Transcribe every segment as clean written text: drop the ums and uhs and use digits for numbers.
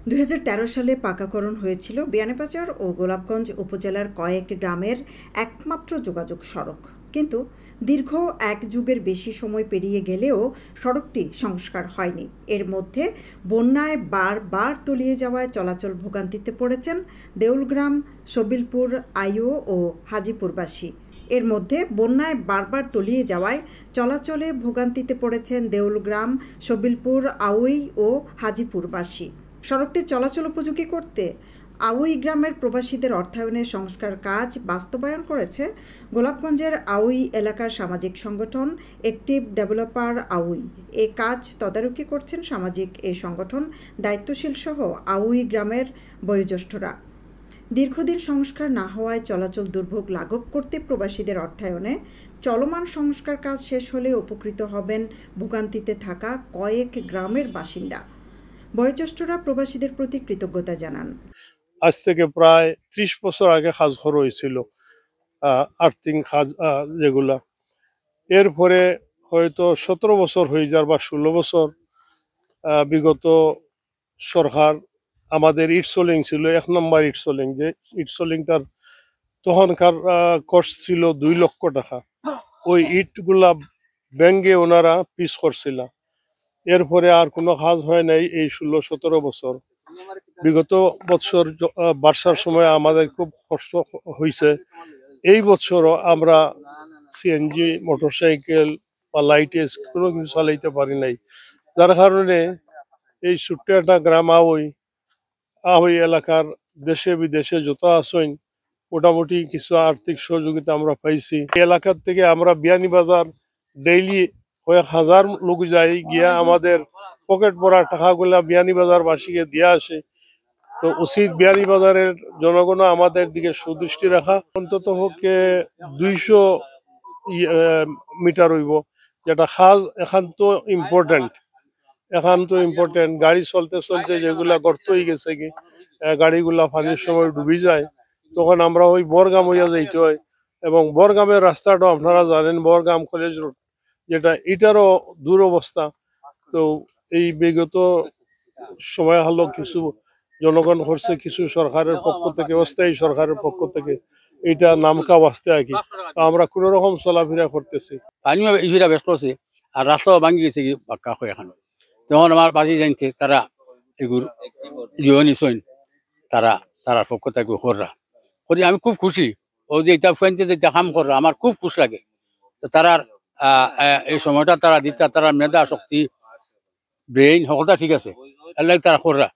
২০১৩ সালে পাকাকরণ হয়েছিল বিয়ানীবাজার ও গোলাপগঞ্জ উপজেলার কয়েক গ্রামের একমাত্র যোগাযোগ সড়ক। কিন্তু দীর্ঘ এক যুগের বেশি সময় পেরিয়ে গেলেও সড়কটি সংস্কার হয়নি। এর মধ্যে বন্যায় বারবার তলিয়ে যাওয়ায় চলাচল ভোগান্তিতে পড়েছেন দেউলগ্রাম, সবিলপুর, আইও ও হাজিপুরবাসী। এর মধ্যে বন্যায় বারবার তলিয়ে যাওয়ায় চলাচলে ভোগান্তিতে পড়েছেন দেউলগ্রাম, সবিলপুর, আউই ও হাজিপুরবাসী। সড়কটি চলাচল উপযোগী করতে আউই গ্রামের প্রবাসীদের অর্থায়নে সংস্কার কাজ বাস্তবায়ন করেছে গোলাপগঞ্জের আউই এলাকার সামাজিক সংগঠন অ্যাক্টিভ ডেভেলপার আউই। এ কাজ তদারকি করছেন সামাজিক এই সংগঠন দায়িত্বশীল সহ আউই গ্রামের বয়োজ্যেষ্ঠরা। দীর্ঘদিন সংস্কার না হওয়ায় চলাচল দুর্ভোগ লাঘব করতে প্রবাসীদের অর্থায়নে চলমান সংস্কার কাজ শেষ হলে উপকৃত হবেন ভোগান্তিতে থাকা কয়েক গ্রামের বাসিন্দা। বয়োজ্যেষ্ঠরা প্রবাসীদের প্রতি কৃতজ্ঞতা জানান। আজ থেকে প্রায় ৩০ বছর আগে কাজ করা হয়েছিল, আর্থিং কাজ যেগুলা। এরপরে হয়তো ১৭ বছর হয়ে যার বা ১৬ বছর বিগত সরকার আমাদের ইটসোলিং ছিল ১ নম্বর ইটসোলিং, যে ইটসোলিংটার তখনকার কস্ট ছিল ২ লক্ষ টাকা। ওই ইটগুলা ব্যাঙ্গে ওনারা পিস করছিল। এরপরে আর কোনো কাজ হয় নাই এই ১৬-১৭ বছর। বিগত বছর বর্ষার সময় আমাদের খুব কষ্ট হয়েছে। এই বছরও আমরা সিএনজি, মোটরসাইকেল বা লাইটেস কোনো কিছু চালাইতে পারি নাই, যার কারণে এই ছোট্ট একটা গ্রাম আহই এলাকার দেশে বিদেশে যত আসেন মোটামুটি কিছু আর্থিক সহযোগিতা আমরা পাইছি। এই এলাকার থেকে আমরা বিয়ানীবাজার ডেইলি কয়েক হাজার লোক যাই গিয়া আমাদের পকেট ভরা টাকাগুলা বিয়ানীবাজারবাসীকে দিয়ে আসে। তো উচিত বিয়ানীবাজারের জনগণ আমাদের দিকে সুদৃষ্টি রাখা। অন্তত পক্ষে ২০০ মিটার হইব, যেটা খাজ একান্ত ইম্পর্টেন্ট। গাড়ি চলতে চলতে যেগুলা গর্ত হয়ে গেছে কি গাড়িগুলা পানির সময় ডুবি যায়, তখন আমরা ওই বরগাম হইয়া যাইতে হয়। এবং বরগামের রাস্তাটা আপনারা জানেন, বরগাম কলেজ রোড, যেটা এটারও দুরবস্থা। তো এই বিগত সময় হলো কিছু জনগণ করছে, কিছু সরকারের পক্ষ থেকে, অস্থায়ী সরকারের পক্ষ থেকে এইটা নামকা বাঁচতে আর কি আমরা কোন রকম চলাফেরা করতেছি। পানিও ইফিরা বেশ করছে আর রাস্তাও ভাঙি গেছে কি পাক্কা হয়ে এখন। যখন আমার পাশে জানছে তারা এগুলো জীবনী সৈন তারা পক্ষ থেকে হররা করি, আমি খুব খুশি। ও যে এটা ফেনতে যে কাম কররা আমার খুব খুশি লাগে। তো তারার এই সময়টা তারা দিতা, তারা মেধা শক্তি ব্রেইন সকলটা ঠিক আছে, এর লাগে তারা কররা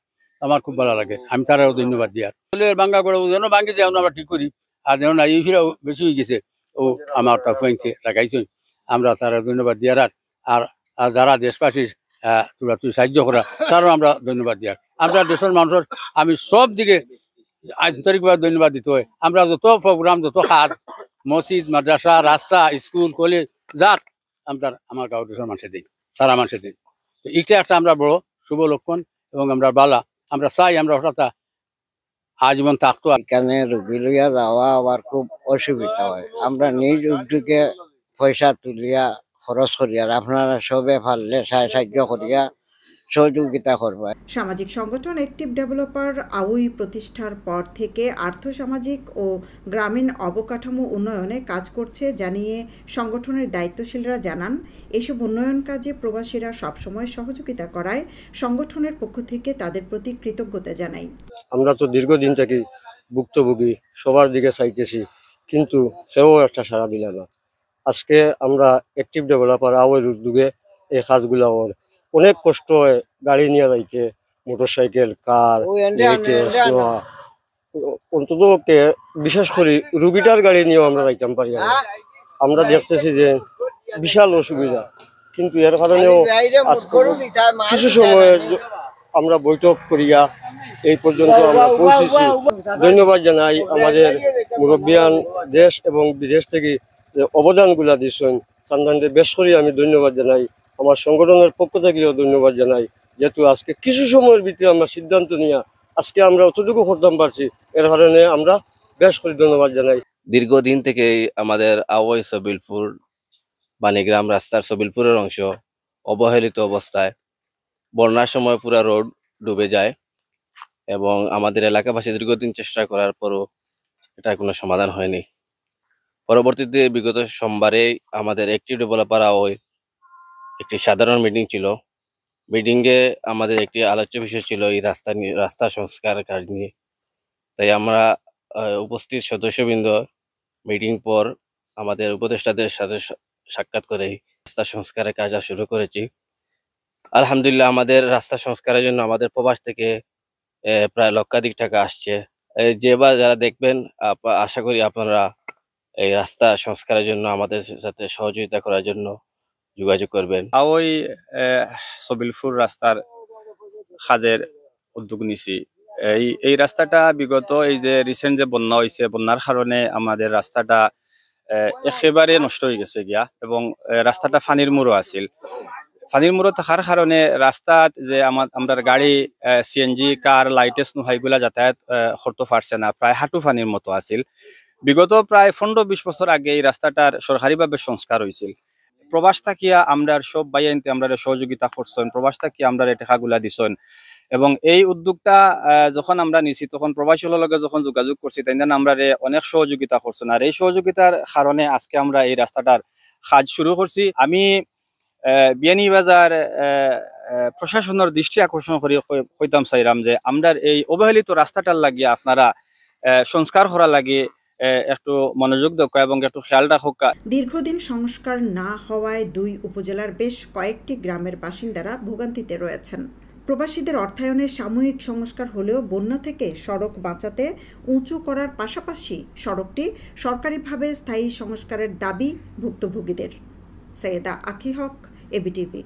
আমার খুব ভালো লাগে। আমি তারাও ধন্যবাদ দিই। আর ভাঙ্গা করে যেন ভাঙ্গি যেন আমরা ঠিক করি, আর যেন না এই ফিরাও বেশি হয়ে গেছে ও আমার তা ফেনতে লাগাইছেন, আমরা তারা ধন্যবাদ দিয়ার। আর যারা দেশবাসীর তুই সাহায্য করা তারও আমরা ধন্যবাদ দিয়ার। আমরা দেশের মানুষের আমি সব দিকে আন্তরিকভাবে ধন্যবাদ দিতে হয়। আমরা যত প্রোগ্রাম, যত কাজ, মসজিদ, মাদ্রাসা, রাস্তা, স্কুল, কলেজ যার আমার গাঁও দেশের মানুষের দিন, সারা মানুষের দিন। তো এটা একটা আমরা বড় শুভ লক্ষণ এবং আমরা বালা, আমরা চাই আমরা হঠাৎ আজীবন থাকতো। এখানে রুগী লইয়া যাওয়া আবার খুব অসুবিধা হয়। আমরা নিজ উদ্যোগে পয়সা তুলিয়া খরচ করিয়া আপনারা সবে পারলে সাহায্য করিয়া সহযোগিতা করবা। সামাজিক সংগঠন অ্যাক্টিভ ডেভেলপার আউই প্রতিষ্ঠার পর থেকে আর্থসামাজিক ও গ্রামীণ অবকাঠামো উন্নয়নে কাজ করছে জানিয়ে সংগঠনের দায়িত্বশীলরা জানান, এসব উন্নয়ন কাজে প্রবাসীরা সবসময় সহযোগিতা করায় সংগঠনের পক্ষ থেকে তাদের প্রতি কৃতজ্ঞতা জানাই। আমরা তো দীর্ঘদিন থেকে ভুক্তভোগী, সবার দিকে চাইতেছি, কিন্তু সেও একটা সাড়া দিল না। আজকে আমরা অ্যাক্টিভ ডেভেলপার আউয়ের উদ্যোগে এই কাজগুলা ওর অনেক কষ্ট হয় গাড়ি নিয়ে যাইতে, মোটরসাইকেল, কার, অন্তত বিশেষ করে রুগীটার গাড়ি নিয়েও আমরা যাইতাম পারি না। আমরা দেখতেছি যে বিশাল অসুবিধা, কিন্তু এর কারণেও কিছু সময় আমরা বৈঠক করিয়া এই পর্যন্ত আমরা পৌঁছেছি। ধন্যবাদ জানাই আমাদের মুরব্বিয়ান দেশ এবং বিদেশ থেকে যে অবদানগুলা দিচ্ছেন, তাদের বেশ করে আমি ধন্যবাদ জানাই। আমার সংগঠনের পক্ষ থেকেও ধন্যবাদ জানাই, যেহেতু আজকে কিছু সময়ের ভিতরে আমরা সিদ্ধান্ত নিয়ে আজকে আমরা অতটুকু করতে পারছি, এর কারণে আমরা বেশ করে ধন্যবাদ জানাই। দীর্ঘদিন থেকে আমাদের আওয়াই সবিলপুর বাণীগ্রাম রাস্তার সবিলপুরের অংশ অবহেলিত অবস্থায়, বন্যার সময় পুরা রোড ডুবে যায়। এবং আমাদের এলাকাবাসী দীর্ঘদিন চেষ্টা করার পরও এটা কোনো সমাধান হয়নি। পরবর্তীতে বিগত সোমবারে আমাদের একটি ডেভেলপার ওই একটি সাধারণ মিটিং ছিল। মিটিংয়ে আমাদের একটি আলোচ্য বিষয় ছিল এই রাস্তা সংস্কার কাজ নিয়ে। তাই আমরা উপস্থিত সদস্যবৃন্দ মিটিং পর আমাদের উপদেষ্টাদের সাথে সাক্ষাৎ করে রাস্তা সংস্কারের কাজ শুরু করেছি। আলহামদুলিল্লাহ আমাদের রাস্তা সংস্কারের জন্য আমাদের প্রবাস থেকে প্রায় লক্ষাধিক টাকা আসছে। যারা দেখবেন আশা করি আপনারা এই রাস্তা সংস্কারের জন্য আমাদের সাথে সহযোগিতা করার জন্য যোগাযোগ করবেন। ওই সবিলপুর রাস্তার কাজের উদ্যোগ নিছি। এই রাস্তাটা বিগত এই যে রিসেন্ট যে বন্যা হয়েছে, বন্যার কারণে আমাদের রাস্তাটা একেবারে নষ্ট হয়ে গেছে গিয়া, এবং রাস্তাটা ফানির মুড়ো আছিল। ফানির মুড়ো থাকার কারণে রাস্তাত যে আমরা গাড়ি সিএনজি কার লাইটেস নোহাইগুলা যাতায়াত করতে পারছে না, প্রায় হাঁটু ফানির মতো আছিল। বিগত প্রায় 15-20 বছর আগে এই রাস্তাটার সরকারিভাবে সংস্কার হয়েছিল। প্রবাস থাকিয়া আমরা সব বাইয়াইনতে আমরা সহযোগিতা করছেন, প্রবাস থাকিয়া আমরা টাকাগুলা দিছেন, এবং এই উদ্যোগটা যখন আমরা নিছি তখন প্রবাসীর লগে যখন যোগাযোগ করছি তাই আমরা অনেক সহযোগিতা করছেন। আর এই সহযোগিতার কারণে আজকে আমরা এই রাস্তাটার কাজ শুরু করছি। আমি বিয়ানীবাজার প্রশাসনের দৃষ্টি আকর্ষণ করে কইতাম চাইরাম যে আমরা এই অবহেলিত রাস্তাটার লাগিয়ে আপনারা সংস্কার করা লাগে একটু মনোযোগ দেখা এবং একটু খেয়াল রাখুক। দীর্ঘদিন সংস্কার না হওয়ায় দুই উপজেলার বেশ কয়েকটি গ্রামের বাসিন্দারা ভোগান্তিতে রয়েছেন। প্রবাসীদের অর্থায়নে সাময়িক সংস্কার হলেও বন্যা থেকে সড়ক বাঁচাতে উঁচু করার পাশাপাশি সড়কটি সরকারিভাবে স্থায়ী সংস্কারের দাবি ভুক্তভোগীদের। সৈয়দা আখি হক, এবিটিভি।